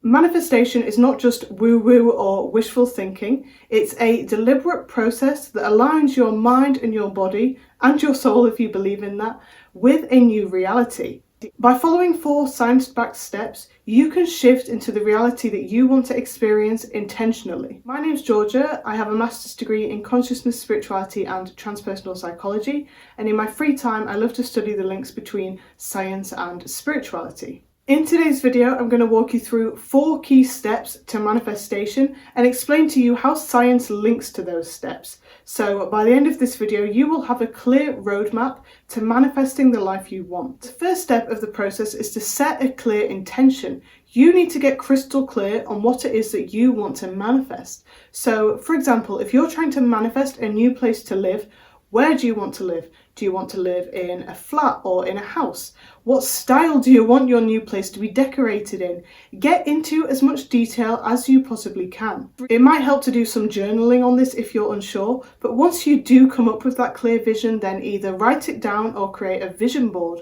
Manifestation is not just woo-woo or wishful thinking. It's a deliberate process that aligns your mind and your body, and your soul if you believe in that, with a new reality. By following 4 science-backed steps, you can shift into the reality that you want to experience intentionally. My name's Georgia. I have a master's degree in consciousness, spirituality and transpersonal psychology, and in my free time I love to study the links between science and spirituality. In today's video, I'm going to walk you through 4 key steps to manifestation and explain to you how science links to those steps. So by the end of this video, you will have a clear roadmap to manifesting the life you want. The first step of the process is to set a clear intention. You need to get crystal clear on what it is that you want to manifest. So for example, if you're trying to manifest a new place to live, where do you want to live? Do you want to live in a flat or in a house? What style do you want your new place to be decorated in? Get into as much detail as you possibly can. It might help to do some journaling on this if you're unsure, but once you do come up with that clear vision, then either write it down or create a vision board.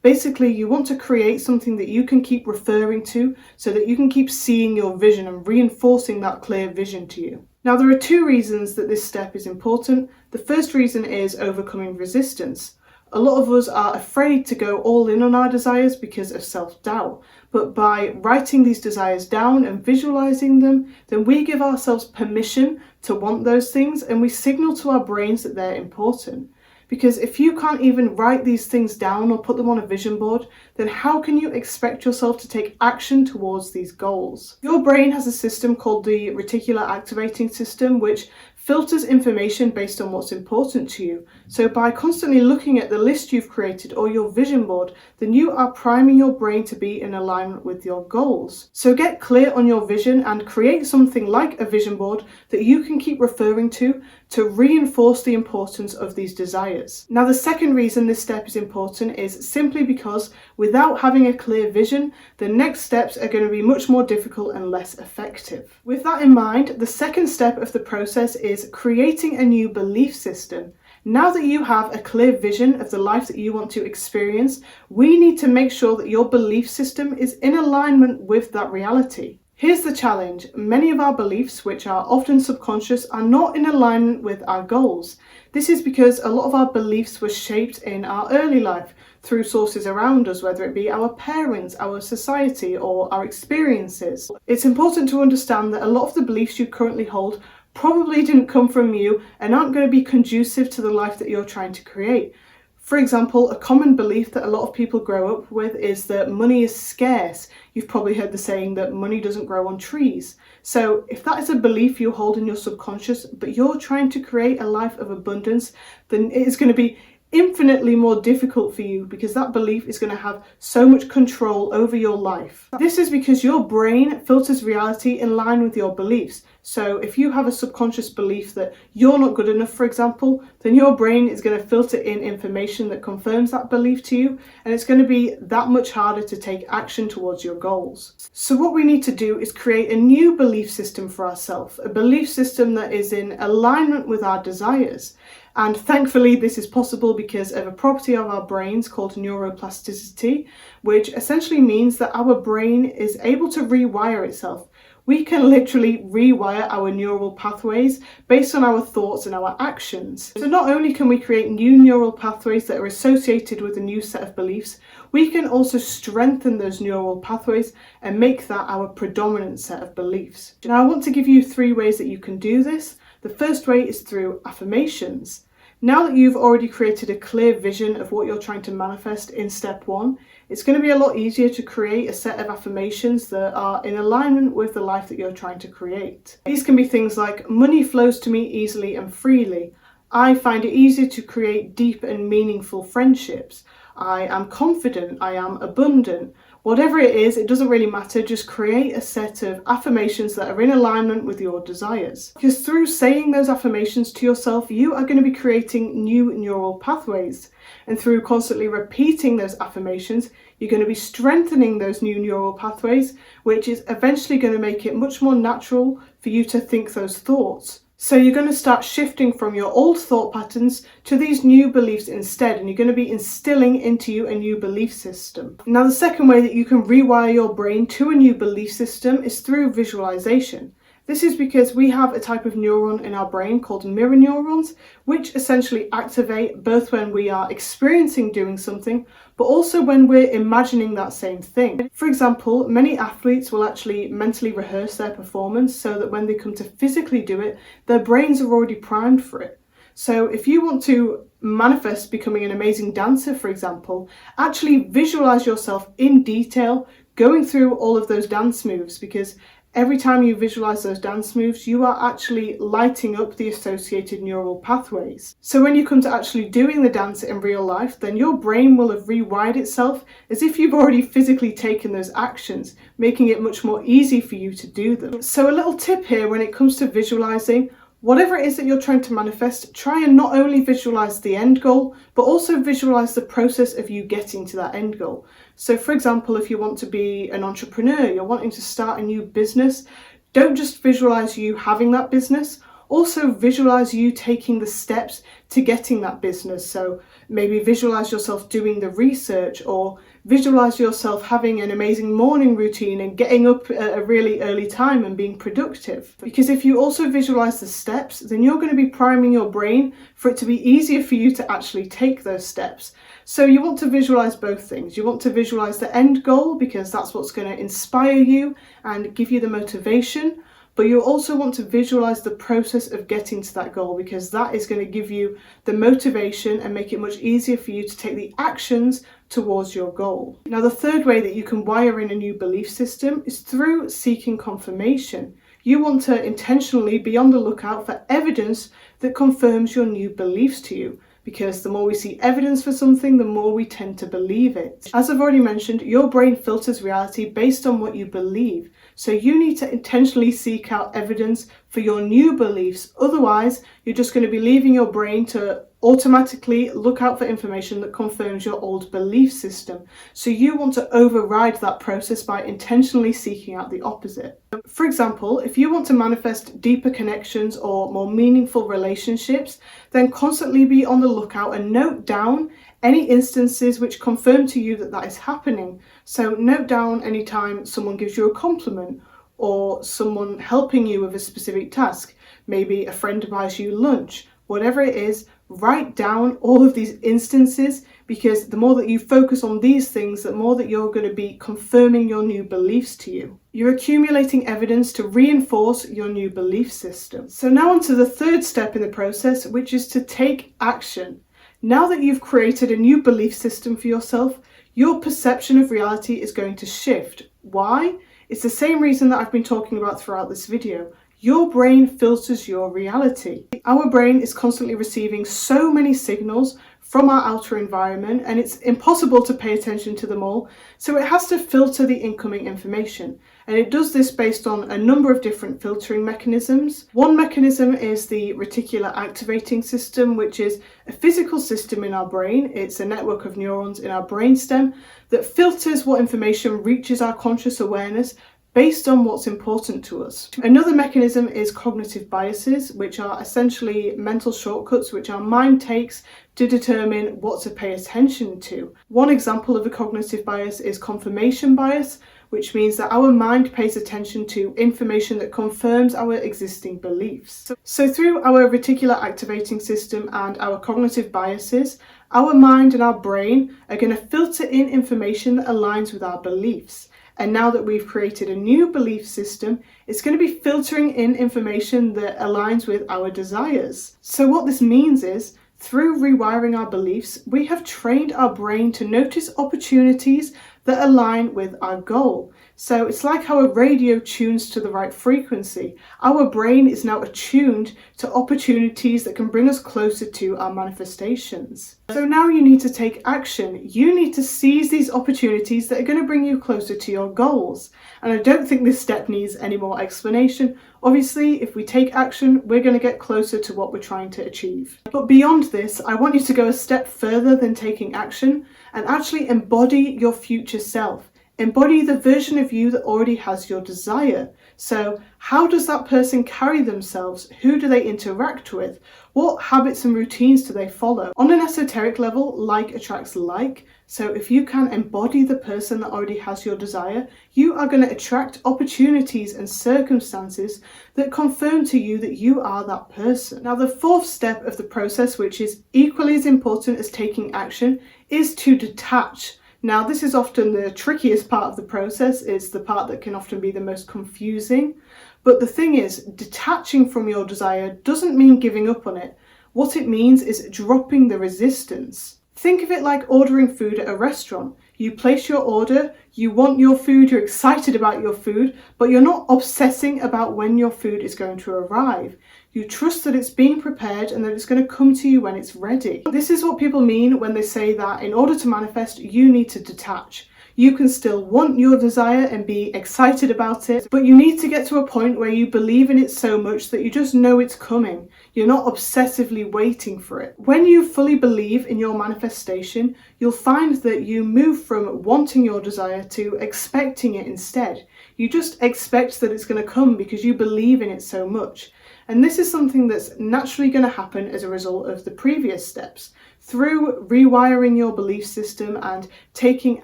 Basically, you want to create something that you can keep referring to so that you can keep seeing your vision and reinforcing that clear vision to you. Now, there are 2 reasons that this step is important. The first reason is overcoming resistance. A lot of us are afraid to go all in on our desires because of self-doubt, but by writing these desires down and visualizing them, then we give ourselves permission to want those things and we signal to our brains that they're important. Because if you can't even write these things down or put them on a vision board, then how can you expect yourself to take action towards these goals? Your brain has a system called the reticular activating system, which filters information based on what's important to you. So by constantly looking at the list you've created or your vision board, then you are priming your brain to be in alignment with your goals. So get clear on your vision and create something like a vision board that you can keep referring to reinforce the importance of these desires. Now, the second reason this step is important is simply because without having a clear vision, the next steps are going to be much more difficult and less effective. With that in mind, the second step of the process is creating a new belief system. Now that you have a clear vision of the life that you want to experience, we need to make sure that your belief system is in alignment with that reality. Here's the challenge. Many of our beliefs, which are often subconscious, are not in alignment with our goals. This is because a lot of our beliefs were shaped in our early life through sources around us, whether it be our parents, our society, or our experiences. It's important to understand that a lot of the beliefs you currently hold probably didn't come from you and aren't going to be conducive to the life that you're trying to create. For example, a common belief that a lot of people grow up with is that money is scarce. You've probably heard the saying that money doesn't grow on trees. So if that is a belief you hold in your subconscious, but you're trying to create a life of abundance, then it is going to be infinitely more difficult for you because that belief is going to have so much control over your life. This is because your brain filters reality in line with your beliefs. So if you have a subconscious belief that you're not good enough, for example, then your brain is going to filter in information that confirms that belief to you, and it's going to be that much harder to take action towards your goals. So what we need to do is create a new belief system for ourselves, a belief system that is in alignment with our desires. And thankfully, this is possible because of a property of our brains called neuroplasticity, which essentially means that our brain is able to rewire itself. We can literally rewire our neural pathways based on our thoughts and our actions. So not only can we create new neural pathways that are associated with a new set of beliefs, we can also strengthen those neural pathways and make that our predominant set of beliefs. Now, I want to give you 3 ways that you can do this. The first way is through affirmations. Now that you've already created a clear vision of what you're trying to manifest in step 1, it's going to be a lot easier to create a set of affirmations that are in alignment with the life that you're trying to create. These can be things like, money flows to me easily and freely. I find it easier to create deep and meaningful friendships. I am confident. I am abundant. Whatever it is, it doesn't really matter. Just create a set of affirmations that are in alignment with your desires. Because through saying those affirmations to yourself, you are going to be creating new neural pathways. And through constantly repeating those affirmations, you're going to be strengthening those new neural pathways, which is eventually going to make it much more natural for you to think those thoughts. So you're going to start shifting from your old thought patterns to these new beliefs instead, and you're going to be instilling into you a new belief system. Now, the second way that you can rewire your brain to a new belief system is through visualization. This is because we have a type of neuron in our brain called mirror neurons, which essentially activate both when we are experiencing doing something, but also when we're imagining that same thing. For example, many athletes will actually mentally rehearse their performance so that when they come to physically do it, their brains are already primed for it. So if you want to manifest becoming an amazing dancer, for example, actually visualize yourself in detail going through all of those dance moves, because every time you visualize those dance moves, you are actually lighting up the associated neural pathways. So when you come to actually doing the dance in real life, then your brain will have rewired itself as if you've already physically taken those actions, making it much more easy for you to do them. So a little tip here when it comes to visualizing, whatever it is that you're trying to manifest, try and not only visualize the end goal, but also visualize the process of you getting to that end goal. So for example, if you want to be an entrepreneur, you're wanting to start a new business, don't just visualize you having that business, also visualize you taking the steps to getting that business. So maybe visualize yourself doing the research, or visualize yourself having an amazing morning routine and getting up at a really early time and being productive. Because if you also visualize the steps, then you're going to be priming your brain for it to be easier for you to actually take those steps. So you want to visualize both things. You want to visualize the end goal because that's what's going to inspire you and give you the motivation. But you also want to visualize the process of getting to that goal, because that is going to give you the motivation and make it much easier for you to take the actions towards your goal. Now, the third way that you can wire in a new belief system is through seeking confirmation. You want to intentionally be on the lookout for evidence that confirms your new beliefs to you, because the more we see evidence for something, the more we tend to believe it. As I've already mentioned, your brain filters reality based on what you believe. So you need to intentionally seek out evidence for your new beliefs. Otherwise, you're just going to be leaving your brain to automatically look out for information that confirms your old belief system. So you want to override that process by intentionally seeking out the opposite. For example, if you want to manifest deeper connections or more meaningful relationships, then constantly be on the lookout and note down any instances which confirm to you that that is happening. So note down any time someone gives you a compliment, or someone helping you with a specific task. Maybe a friend buys you lunch. Whatever it is, write down all of these instances, because the more that you focus on these things, the more that you're going to be confirming your new beliefs to you. You're accumulating evidence to reinforce your new belief system. So now on to the third step in the process, which is to take action. Now that you've created a new belief system for yourself, your perception of reality is going to shift. Why? It's the same reason that I've been talking about throughout this video. Your brain filters your reality. Our brain is constantly receiving so many signals from our outer environment, and it's impossible to pay attention to them all, so it has to filter the incoming information. And it does this based on a number of different filtering mechanisms. One mechanism is the reticular activating system, which is a physical system in our brain. It's a network of neurons in our brainstem that filters what information reaches our conscious awareness based on what's important to us. Another mechanism is cognitive biases, which are essentially mental shortcuts which our mind takes to determine what to pay attention to. One example of a cognitive bias is confirmation bias, which means that our mind pays attention to information that confirms our existing beliefs. So through our reticular activating system and our cognitive biases, our mind and our brain are going to filter in information that aligns with our beliefs. And now that we've created a new belief system, it's going to be filtering in information that aligns with our desires. So what this means is, through rewiring our beliefs, we have trained our brain to notice opportunities that align with our goal. So it's like how a radio tunes to the right frequency. Our brain is now attuned to opportunities that can bring us closer to our manifestations. So now you need to take action. You need to seize these opportunities that are going to bring you closer to your goals. And I don't think this step needs any more explanation. Obviously, if we take action, we're going to get closer to what we're trying to achieve. But beyond this, I want you to go a step further than taking action and actually embody your future self. Embody the version of you that already has your desire. So how does that person carry themselves? Who do they interact with? What habits and routines do they follow? On an esoteric level, like attracts like. So if you can embody the person that already has your desire, you are going to attract opportunities and circumstances that confirm to you that you are that person. Now, the fourth step of the process, which is equally as important as taking action, is to detach. Now, this is often the trickiest part of the process. It's the part that can often be the most confusing. But the thing is, detaching from your desire doesn't mean giving up on it. What it means is dropping the resistance. Think of it like ordering food at a restaurant. You place your order, you want your food, you're excited about your food, but you're not obsessing about when your food is going to arrive. You trust that it's being prepared and that it's going to come to you when it's ready. This is what people mean when they say that in order to manifest, you need to detach. You can still want your desire and be excited about it, but you need to get to a point where you believe in it so much that you just know it's coming. You're not obsessively waiting for it. When you fully believe in your manifestation, you'll find that you move from wanting your desire to expecting it instead. You just expect that it's going to come because you believe in it so much. And this is something that's naturally going to happen as a result of the previous steps. Through rewiring your belief system and taking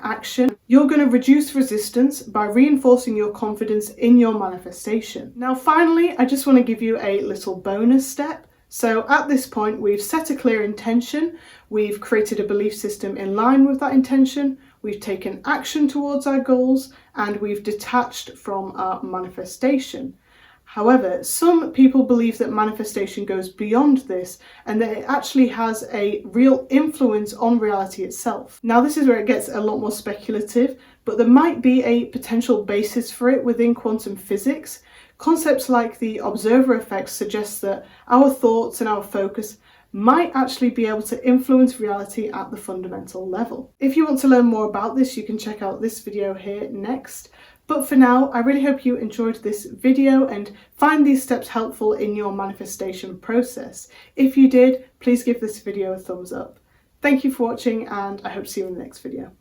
action, you're going to reduce resistance by reinforcing your confidence in your manifestation. Now, finally, I just want to give you a little bonus step. So at this point, we've set a clear intention, we've created a belief system in line with that intention, we've taken action towards our goals, and we've detached from our manifestation. However, some people believe that manifestation goes beyond this and that it actually has a real influence on reality itself. Now, this is where it gets a lot more speculative, but there might be a potential basis for it within quantum physics. Concepts like the observer effect suggest that our thoughts and our focus might actually be able to influence reality at the fundamental level. If you want to learn more about this, you can check out this video here next. But for now, I really hope you enjoyed this video and find these steps helpful in your manifestation process. If you did, please give this video a thumbs up. Thank you for watching, and I hope to see you in the next video.